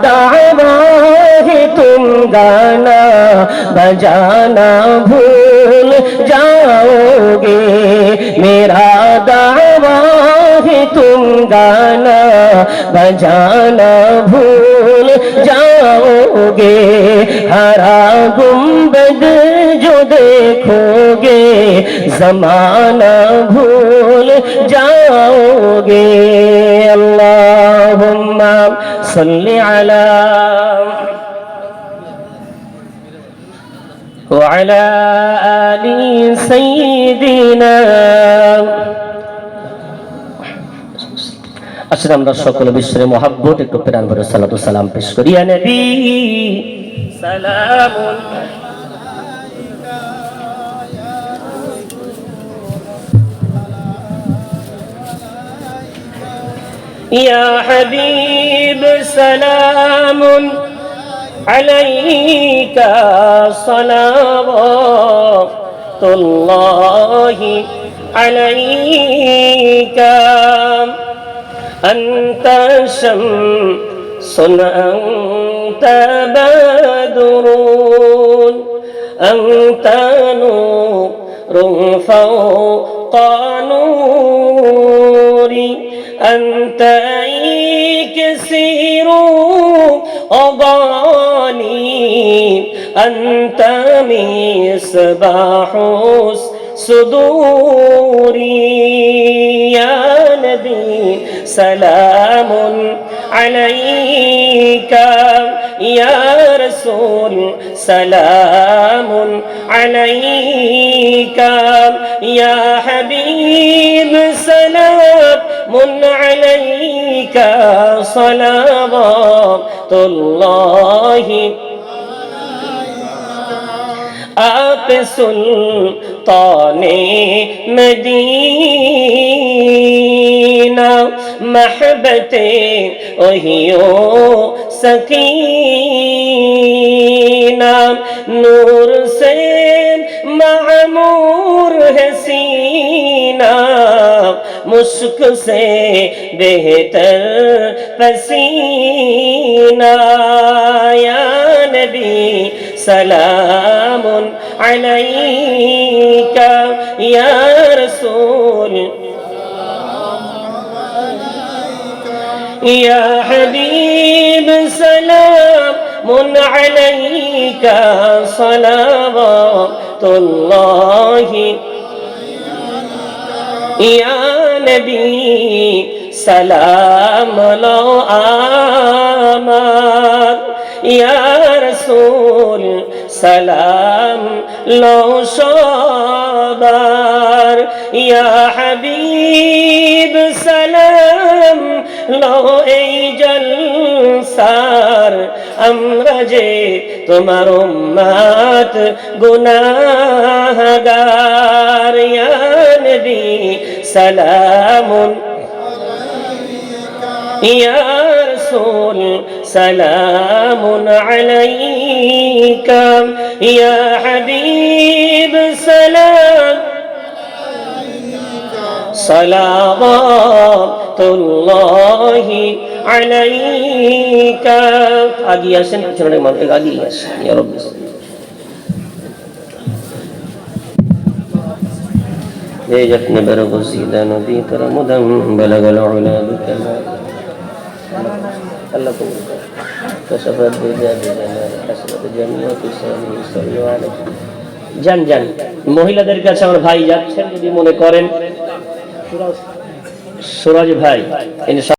दावा है तुम गाना बजाना भूल जाओगे, मेरा दावा है तुम गाना बजाना भूल जाओगे। हरा गुंबद जो देखोगे ज़माना भूल जाओगे। अल्लाहुम्मा सल्ली अला व अला आलि सय्यिदिना। আসলে আমরা সকলে বিশ্বের মহব্বত একটু প্রাণ ভরে সালাতু সালাম পেশ করি। ইয়া নবী সালামুন ইয়া হাবিব সালামুন আলাইকা সালাওয়াতুল্লাহি আলাইকা। أنت شمس أنت بدر أنت نور فوق نوري أنت إكسير أضاني أنت مصباح صدوري يا نبي سلام عليك يا رسول سلام عليك يا حبيب سلام عليك صلوات الله आप सुल्ताने मदीना महबते ओहियो सकीना नूर से मामूर है सीना मुश्क से बेहतर पसीना या नबी सलाम अलैका या रसूल या हबीब सलाम अलैका सलावतुल्लाहि या नबी सलाम लो आमान या रसूल सलाम लो शोबार या हबीब सलाम लो ए जलसार আমরা যে তোমার উম্মত গুনাহগার ইয়া নবী সালামুন ইয়া রাসূল সালামুন আলাইকা ইয়া হাবিব সালাম সালাওয়াতুল্লাহি আলাইকা। আগিয়ে আসেন, পিছনে মানুষ আগিয়ে আসেন। ইয়া রাব্বি يا جتنا برغسيدا نبي ترمدا بلغ العلا بكمال لكم كشف الدجى بجمال حسرة جميع كسامه صلوا عليه। যান যান, মহিলাদের কাছে আমার ভাই যাচ্ছেন, যদি মনে করেন সুরাজ ভাই